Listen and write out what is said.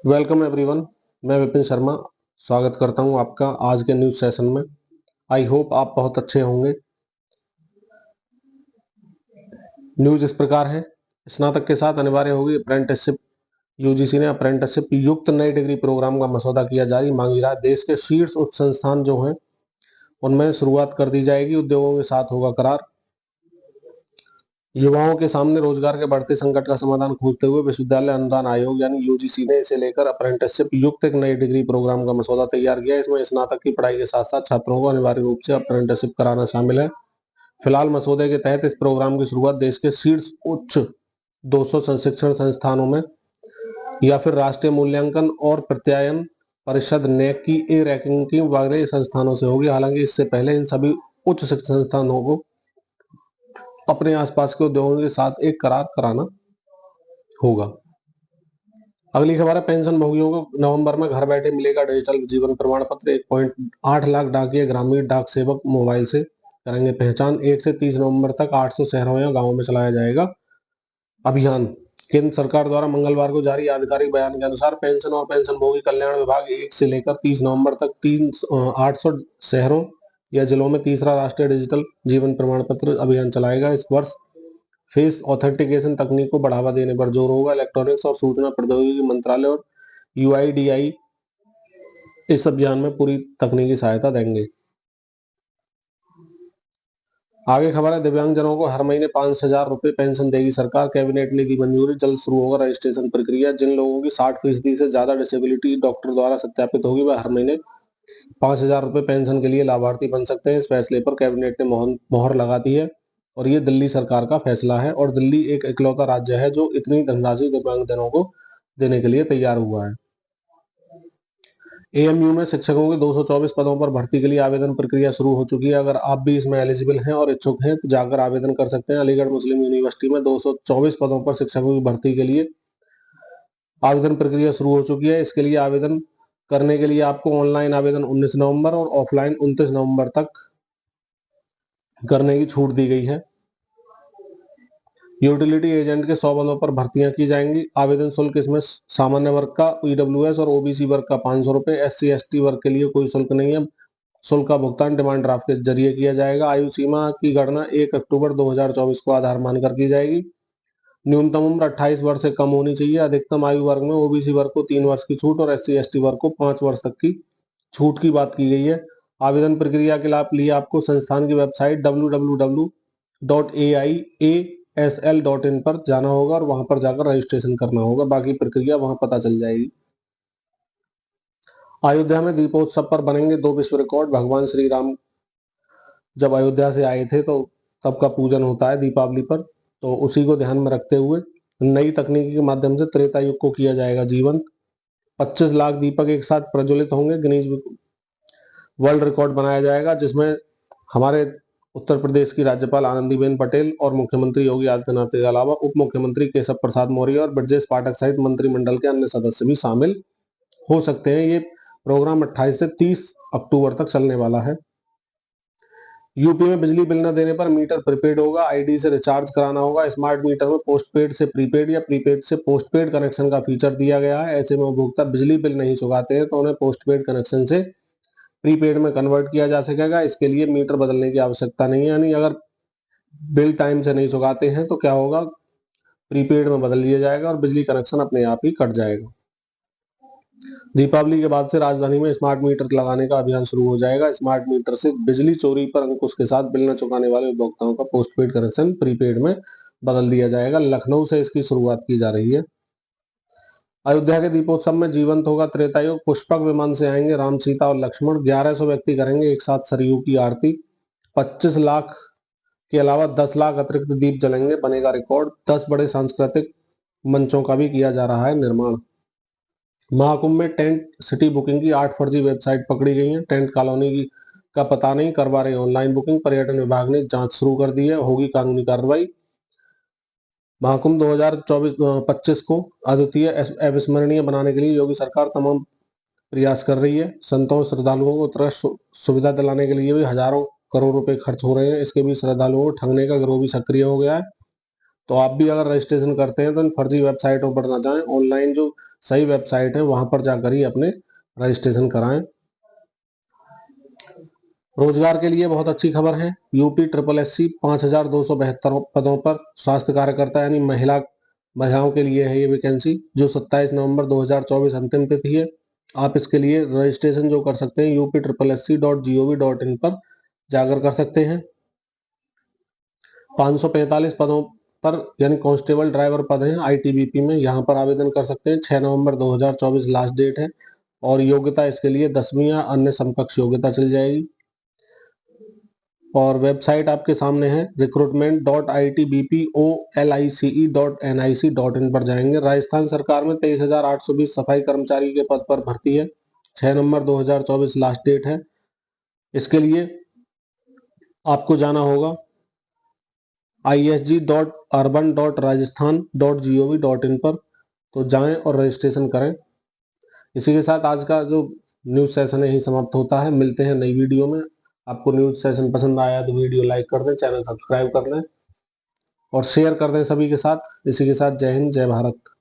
Welcome everyone. मैं विपिन शर्मा स्वागत करता हूं आपका आज के न्यूज सेशन में। आई होप आप बहुत अच्छे होंगे। न्यूज इस प्रकार है, स्नातक के साथ अनिवार्य होगी अप्रेंटिसशिप। यूजीसी ने अप्रेंटिसशिप युक्त नई डिग्री प्रोग्राम का मसौदा किया जारी। मांगी रहा देश के शीर्ष उच्च संस्थान जो हैं उनमें शुरुआत कर दी जाएगी। उद्योगों के साथ होगा करार। युवाओं के सामने रोजगार के बढ़ते संकट का समाधान खोजते हुए विश्वविद्यालय अनुदान आयोग यानी यूजीसी ने इसे लेकर अप्रेंटिसशिप युक्त एक नई डिग्री प्रोग्राम का मसौदा तैयार किया है। इसमें स्नातक की पढ़ाई के साथ साथ छात्रों को अनिवार्य रूप से अप्रेंटिसशिप कराना शामिल है। फिलहाल मसौदे के तहत इस प्रोग्राम की शुरुआत देश के शीर्ष उच्च 200 शिक्षण संस्थानों में या फिर राष्ट्रीय मूल्यांकन और प्रत्यायन परिषद नेक की ए रैंकिंग की वाले संस्थानों से होगी। हालांकि इससे पहले इन सभी उच्च शिक्षण संस्थानों को अपने आसपास के उद्योगों के साथ एक करार कराना होगा। अगली खबर है, पेंशन भोगियों को नवंबर में घर बैठे मिलेगा डिजिटल जीवन प्रमाण पत्र। 1.8 लाख डाकिये ग्रामीण डाक सेवक मोबाइल से करेंगे पहचान। 1 से 30 नवंबर तक 800 शहरों या गांवों में चलाया जाएगा अभियान। केंद्र सरकार द्वारा मंगलवार को जारी आधिकारिक बयान के अनुसार पेंशन और पेंशन भोगी कल्याण विभाग 1 से लेकर 30 नवंबर तक 800 शहरों या जिलों में तीसरा राष्ट्रीय डिजिटल जीवन प्रमाण पत्र अभियान चलाएगा। इस वर्ष फेस ऑथेंटिकेशन तकनीक को बढ़ावा देने पर जोर होगा। इलेक्ट्रॉनिक्स और सूचना प्रौद्योगिकी मंत्रालय और यूआईडीआई इस अभियान में पूरी तकनीकी सहायता देंगे। आगे खबर है, दिव्यांगजनों को हर महीने 5,000 रुपए पेंशन देगी सरकार। कैबिनेट ने दी मंजूरी, जल्द शुरू होगा रजिस्ट्रेशन प्रक्रिया। जिन लोगों की 60% से ज्यादा डिसेबिलिटी डॉक्टर द्वारा सत्यापित होगी वह हर महीने 5,000 रुपए पेंशन के लिए लाभार्थी बन सकते हैं। इस फैसले पर कैबिनेट ने मोहर लगा दी है और ये दिल्ली सरकार का फैसला है और दिल्ली एक इकलौता राज्य है जो इतनी धनराशि दिव्यांगजनों को देने के लिए तैयार हुआ है। एएमयू में शिक्षकों के 224 पदों पर भर्ती के लिए आवेदन प्रक्रिया शुरू हो चुकी है। अगर आप भी इसमें एलिजिबल हैं और इच्छुक हैं तो जाकर आवेदन कर सकते हैं। अलीगढ़ मुस्लिम यूनिवर्सिटी में 224 पदों पर शिक्षकों की भर्ती के लिए आवेदन प्रक्रिया शुरू हो चुकी है। इसके लिए आवेदन करने के लिए आपको ऑनलाइन आवेदन 19 नवंबर और ऑफलाइन 29 नवंबर तक करने की छूट दी गई है। यूटिलिटी एजेंट के 100 पदों पर भर्तियां की जाएंगी। आवेदन शुल्क इसमें सामान्य वर्ग का ईडब्ल्यूएस और ओबीसी वर्ग का 500 रुपए, एससी एसटी वर्ग के लिए कोई शुल्क नहीं है। शुल्क का भुगतान डिमांड ड्राफ्ट के जरिए किया जाएगा। आयु सीमा की गणना 1 अक्टूबर 2024 को आधार मानकर की जाएगी। न्यूनतम उम्र 28 वर्ष से कम होनी चाहिए। अधिकतम आयु वर्ग में ओबीसी वर्ग को 3 वर्ष की छूट और एससी एसटी वर्ग को 5 वर्ष तक की छूट की बात की गई है। आवेदन प्रक्रिया के लिए आपको संस्थान की वेबसाइट www.aiasl.in पर जाना होगा और वहां पर जाकर रजिस्ट्रेशन करना होगा। बाकी प्रक्रिया वहां पता चल जाएगी। अयोध्या में दीपोत्सव पर बनेंगे 2 विश्व रिकॉर्ड। भगवान श्री राम जब अयोध्या से आए थे तो तब का पूजन होता है दीपावली पर, तो उसी को ध्यान में रखते हुए नई तकनीकी के माध्यम से त्रेता युग को किया जाएगा जीवंत। 25 लाख दीपक एक साथ प्रज्वलित होंगे। गिनीज वर्ल्ड रिकॉर्ड बनाया जाएगा जिसमें हमारे उत्तर प्रदेश की राज्यपाल आनंदीबेन पटेल और मुख्यमंत्री योगी आदित्यनाथ के अलावा उप मुख्यमंत्री केशव प्रसाद मौर्य और ब्रजेश पाठक सहित मंत्रिमंडल के अन्य सदस्य भी शामिल हो सकते हैं। ये प्रोग्राम 28 से 30 अक्टूबर तक चलने वाला है। यूपी में बिजली बिल न देने पर मीटर प्रीपेड होगा। आईडी से रिचार्ज कराना होगा। स्मार्ट मीटर में पोस्टपेड से प्रीपेड या प्रीपेड से पोस्टपेड कनेक्शन का फीचर दिया गया है। ऐसे में उपभोक्ता बिजली बिल नहीं चुकाते हैं तो उन्हें पोस्टपेड कनेक्शन से प्रीपेड में कन्वर्ट किया जा सकेगा। इसके लिए मीटर बदलने की आवश्यकता नहीं है। यानी अगर बिल टाइम से नहीं चुकाते हैं तो क्या होगा, प्रीपेड में बदल लिया जाएगा और बिजली कनेक्शन अपने आप ही कट जाएगा। दीपावली के बाद से राजधानी में स्मार्ट मीटर लगाने का अभियान शुरू हो जाएगा। स्मार्ट मीटर से बिजली चोरी पर अंकुश के साथ बिल न चुकाने वाले उपभोक्ताओं का पोस्टपेड कनेक्शन प्रीपेड में बदल दिया जाएगा। लखनऊ से इसकी शुरुआत की जा रही है। अयोध्या के दीपोत्सव में जीवंत होगा त्रेतायुग। पुष्पक विमान से आएंगे राम सीता और लक्ष्मण। 1100 व्यक्ति करेंगे एक साथ सरयू की आरती। 25 लाख के अलावा 10 लाख अतिरिक्त दीप जलेंगे, बनेगा रिकॉर्ड। 10 बड़े सांस्कृतिक मंचों का भी किया जा रहा है निर्माण। महाकुंभ में टेंट सिटी बुकिंग की 8 फर्जी वेबसाइट पकड़ी गई हैं। टेंट कॉलोनी का पता नहीं करवा रहे ऑनलाइन बुकिंग। पर्यटन विभाग ने जांच शुरू कर दी है, होगी कानूनी कार्रवाई। महाकुंभ 2024-25 को अद्वितीय अविस्मरणीय बनाने के लिए योगी सरकार तमाम प्रयास कर रही है। संतों श्रद्धालुओं को उत्कृष्ट सुविधा दिलाने के लिए भी हजारों करोड़ रुपए खर्च हो रहे हैं। इसके बीच श्रद्धालुओं को ठगने का गिरोह भी सक्रिय हो गया है। तो आप भी अगर रजिस्ट्रेशन करते हैं तो इन फर्जी वेबसाइटों पर ना जाएं, ऑनलाइन जो सही वेबसाइट है वहां पर जाकर ही अपने रजिस्ट्रेशन कराएं। रोजगार के लिए बहुत अच्छी खबर है। यूपी ट्रिपल एससी 5272 पदों पर स्वास्थ्य कार्यकर्ता यानी महिलाओं के लिए है ये वैकेंसी, जो 27 नवंबर 2024 अंतिम तिथि है। आप इसके लिए रजिस्ट्रेशन जो कर सकते हैं UP SSC.gov.in पर जाकर कर सकते हैं। 545 पदों पर यानी कांस्टेबल ड्राइवर पद हैं ITBP में, यहाँ पर आवेदन कर सकते हैं। 6 नवंबर 2024 लास्ट डेट है और योग्यता इसके लिए 10वीं या अन्य समकक्ष योग्यता चल जाएगी। और वेबसाइट आपके सामने है recruitment.itbpolice.nic.in पर जाएंगे। राजस्थान सरकार में 23,820 सफाई कर्मचारी के पद पर भर्ती है। 6 नवंबर 2024 लास्ट डेट है। इसके लिए आपको जाना होगा isg.urban.rajasthan.gov.in पर, तो जाएं और रजिस्ट्रेशन करें। इसी के साथ आज का जो न्यूज सेशन है यही समाप्त होता है। मिलते हैं नई वीडियो में। आपको न्यूज सेशन पसंद आया तो वीडियो लाइक कर दें, चैनल सब्सक्राइब कर लें और शेयर कर दें सभी के साथ। इसी के साथ जय हिंद, जय भारत।